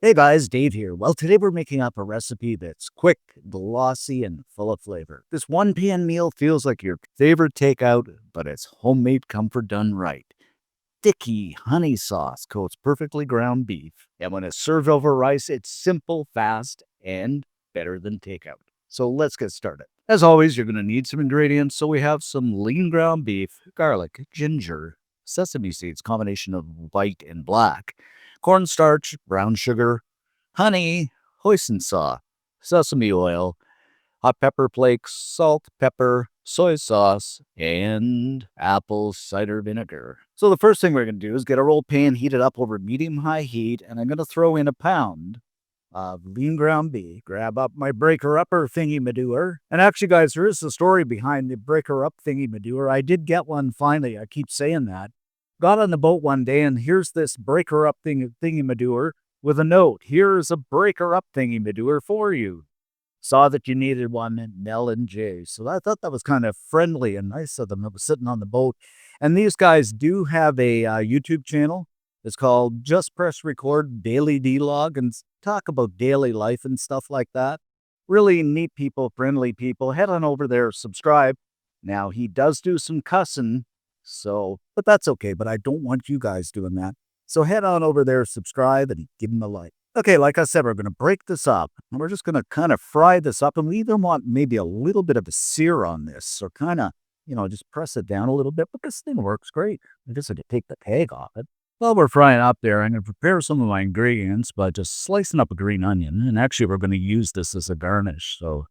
Hey guys, Dave here. Well, today we're making up a recipe that's quick, glossy, and full of flavor. This one pan meal feels like your favorite takeout, but it's homemade comfort done right. Sticky honey sauce coats perfectly ground beef, and when it's served over rice, it's simple, fast, and better than takeout. So let's get started. As always, you're going to need some ingredients. So we have some lean ground beef, garlic, ginger, sesame seeds, combination of white and black, cornstarch, brown sugar, honey, hoisin sauce, sesame oil, hot pepper flakes, salt, pepper, soy sauce, and apple cider vinegar. So the first thing we're going to do is get our old pan heated up over medium-high heat, and I'm going to throw in a pound of lean ground beef, grab up my breaker-upper thingy-madoer. And actually, guys, there is a story behind the breaker-up thingy-madoer. I did get one finally. I keep saying that. Got on the boat one day, and here's this breaker-up thingy-madoer with a note. Here's a breaker-up thingy-madoer for you. Saw that you needed one in Mel and Jay. So I thought that was kind of friendly and nice of them. That was sitting on the boat. And these guys do have a YouTube channel. It's called Just Press Record Daily D-Log and talk about daily life and stuff like that. Really neat people, friendly people. Head on over there, subscribe. Now, he does do some cussing, but that's okay. But I don't want you guys doing that. So head on over there, subscribe, and give him a like. Okay, like I said, we're going to break this up. And we're just going to kind of fry this up. And we even want maybe a little bit of a sear on this. Or kind of, just press it down a little bit. But this thing works great. I just had to take the tag off it. While we're frying up there, I'm going to prepare some of my ingredients by just slicing up a green onion. And actually, we're going to use this as a garnish. So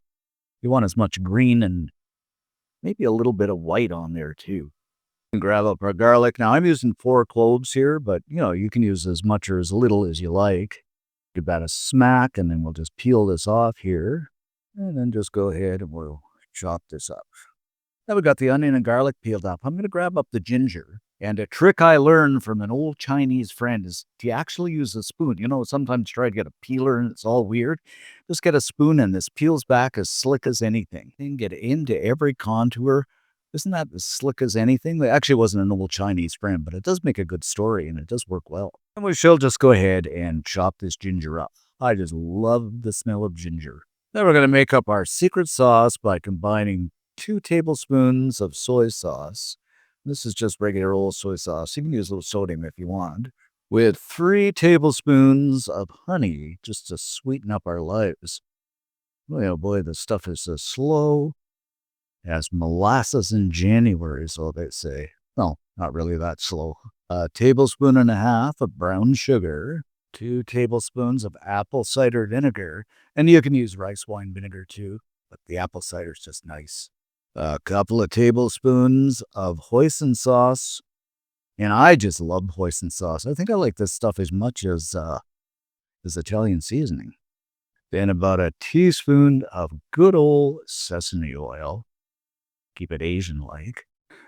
you want as much green and maybe a little bit of white on there too. Grab up our garlic. Now, I'm using 4 cloves here, but, you can use as much or as little as you like. Give that a smack, and then we'll just peel this off here. And then just go ahead and we'll chop this up. Now we got the onion and garlic peeled up. I'm going to grab up the ginger. And a trick I learned from an old Chinese friend is to actually use a spoon. Sometimes try to get a peeler and it's all weird. Just get a spoon and this peels back as slick as anything. And get into every contour. Isn't that as slick as anything? It actually wasn't an old Chinese friend, but it does make a good story and it does work well. And we shall just go ahead and chop this ginger up. I just love the smell of ginger. Then we're going to make up our secret sauce by combining 2 tablespoons of soy sauce. This is just regular old soy sauce. You can use a little sodium if you want. With 3 tablespoons of honey, just to sweeten up our lives. Oh boy, this stuff is so slow as molasses in January, so they say. No, not really that slow. A tablespoon and a half of brown sugar, 2 tablespoons of apple cider vinegar, and you can use rice wine vinegar too, but the apple cider is just nice. A couple of tablespoons of hoisin sauce, and I just love hoisin sauce. I think I like this stuff as much as Italian seasoning. Then about a teaspoon of good old sesame oil. Keep it Asian-like.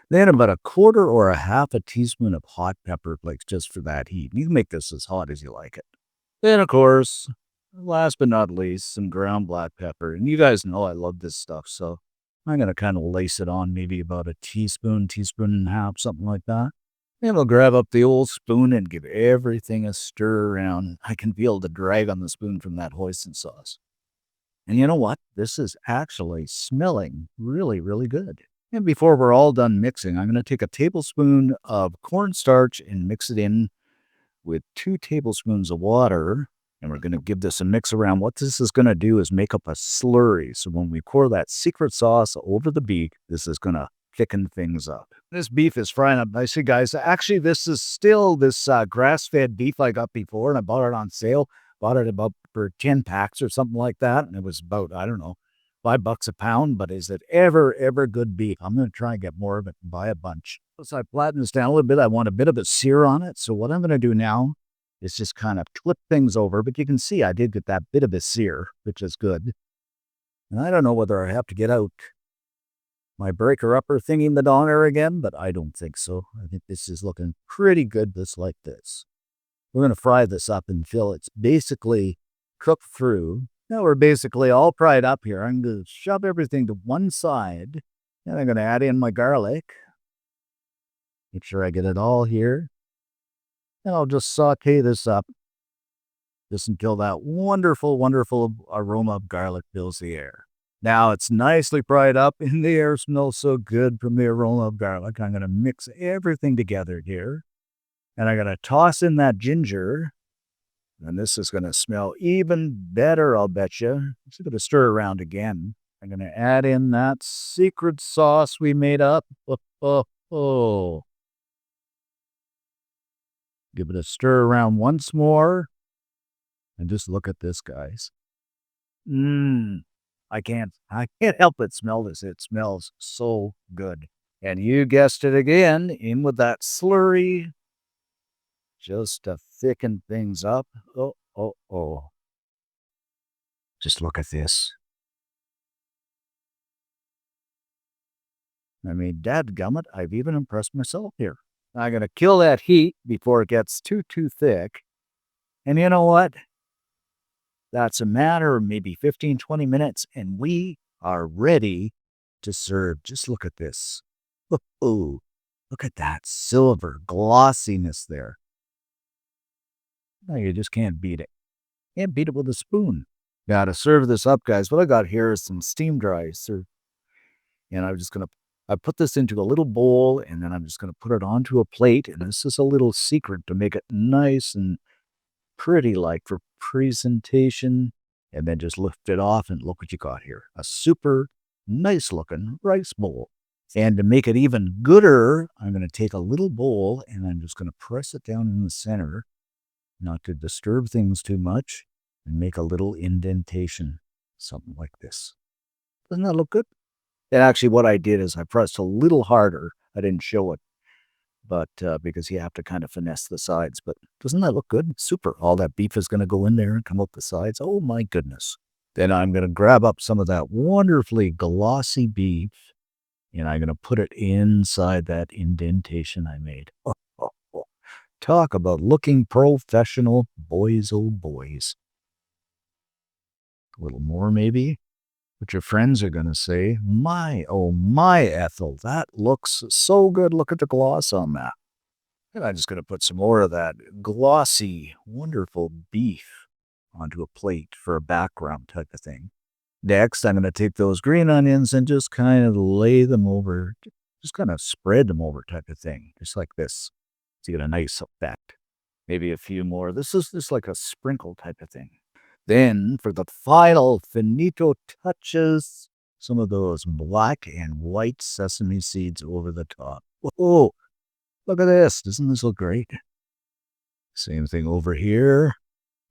Then about a quarter or a half a teaspoon of hot pepper flakes just for that heat. You can make this as hot as you like it. Then, of course, last but not least, some ground black pepper. And you guys know I love this stuff, so I'm going to kind of lace it on maybe about a teaspoon and a half, something like that. Then we'll grab up the old spoon and give everything a stir around. I can feel the drag on the spoon from that hoisin sauce. And you know what? This is actually smelling really, really good. And before we're all done mixing, I'm going to take a tablespoon of cornstarch and mix it in with 2 tablespoons of water. And we're going to give this a mix around. What this is going to do is make up a slurry. So when we pour that secret sauce over the beef, this is going to thicken things up. This beef is frying up nicely, guys. Actually, this is still this grass-fed beef I got before, and I bought it on sale. Bought it about for 10 packs or something like that. And it was about, I don't know, $5 a pound. But is it ever good beef? I'm going to try and get more of it and buy a bunch. So I flatten this down a little bit. I want a bit of a sear on it. So what I'm going to do now is just kind of flip things over. But you can see I did get that bit of a sear, which is good. And I don't know whether I have to get out my breaker-upper thingy in the donner again, but I don't think so. I think this is looking pretty good just like this. We're going to fry this up until it's basically cooked through. Now we're basically all fried up here. I'm going to shove everything to one side. And I'm going to add in my garlic. Make sure I get it all here. And I'll just saute this up just until that wonderful, wonderful aroma of garlic fills the air. Now it's nicely fried up and the air smells so good from the aroma of garlic. I'm going to mix everything together here and I'm going to toss in that ginger. And this is going to smell even better, I'll bet you. Just going to stir around again. I'm going to add in that secret sauce we made up. Oh. Give it a stir around once more. And just look at this, guys. I can't help but smell this. It smells so good. And you guessed it again, in with that slurry, just to thicken things up. Oh. Just look at this. I mean, dadgummit, I've even impressed myself here. I'm going to kill that heat before it gets too thick. And you know what? That's a matter of maybe 15, 20 minutes, and we are ready to serve. Just look at this. Oh, look at that silver glossiness there. No, you just can't beat it. Can't beat it with a spoon. Now to serve this up, guys, what I got here is some steamed rice. And I'm just going to I put this into a little bowl, and then I'm just going to put it onto a plate. And this is a little secret to make it nice and pretty like for presentation. And then just lift it off and look what you got here. A super nice looking rice bowl. And to make it even gooder, I'm going to take a little bowl and I'm just going to press it down in the center, not to disturb things too much, and make a little indentation, something like this. Doesn't that look good? And actually what I did is I pressed a little harder. I didn't show it, but because you have to kind of finesse the sides. But doesn't that look good? Super. All that beef is going to go in there and come up the sides. Oh my goodness. Then I'm going to grab up some of that wonderfully glossy beef and I'm going to put it inside that indentation I made. Oh. Talk about looking professional, boys, oh boys. A little more maybe. But your friends are going to say, oh my, Ethel, that looks so good. Look at the gloss on that. And I'm just going to put some more of that glossy, wonderful beef onto a plate for a background type of thing. Next, I'm going to take those green onions and just kind of lay them over, just kind of spread them over type of thing, just like this. So you get a nice effect. Maybe a few more. This is just like a sprinkle type of thing. Then, for the final finito touches, some of those black and white sesame seeds over the top. Whoa, look at this. Doesn't this look great? Same thing over here.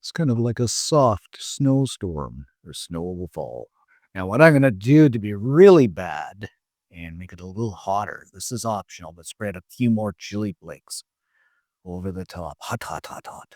It's kind of like a soft snowstorm or snow will fall. Now, what I'm going to do to be really bad and make it a little hotter, this is optional, but spread a few more chili flakes over the top. Hot.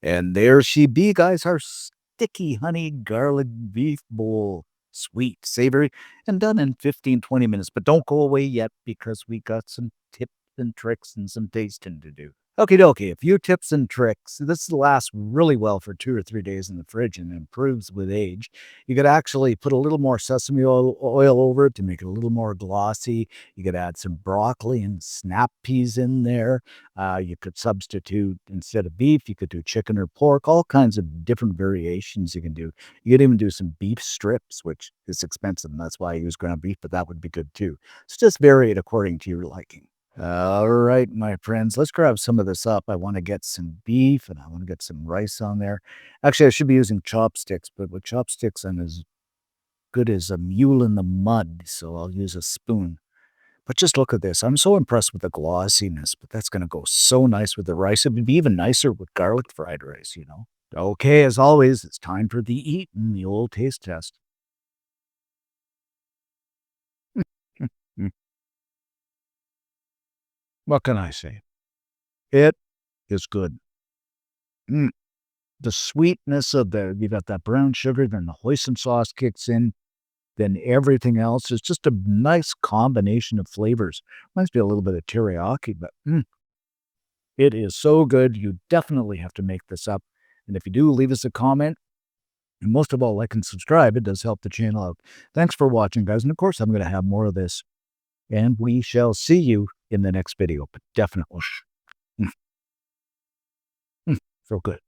And there she be, guys, our sticky honey garlic beef bowl. Sweet, savory, and done in 15, 20 minutes. But don't go away yet because we got some tips and tricks and some tasting to do. Okie dokie, a few tips and tricks. This lasts really well for 2 or 3 days in the fridge and improves with age. You could actually put a little more sesame oil over it to make it a little more glossy. You could add some broccoli and snap peas in there. You could substitute, instead of beef, you could do chicken or pork, all kinds of different variations you can do. You could even do some beef strips, which is expensive, and that's why I use ground beef, but that would be good too. So just vary it according to your liking. All right, my friends, let's grab some of this up. I want to get some beef and I want to get some rice on there. Actually, I should be using chopsticks, but with chopsticks, I'm as good as a mule in the mud, so I'll use a spoon. But just look at this. I'm so impressed with the glossiness, but that's going to go so nice with the rice. It would be even nicer with garlic fried rice, you know. Okay, as always, it's time for the eat and the old taste test. What can I say? It is good. The sweetness of you got that brown sugar, then the hoisin sauce kicks in, then everything else is just a nice combination of flavors. Reminds me a little bit of teriyaki, but it is so good. You definitely have to make this up. And if you do, leave us a comment. And most of all, like and subscribe. It does help the channel out. Thanks for watching, guys. And of course, I'm going to have more of this. And we shall see you in the next video, but definitely. So good.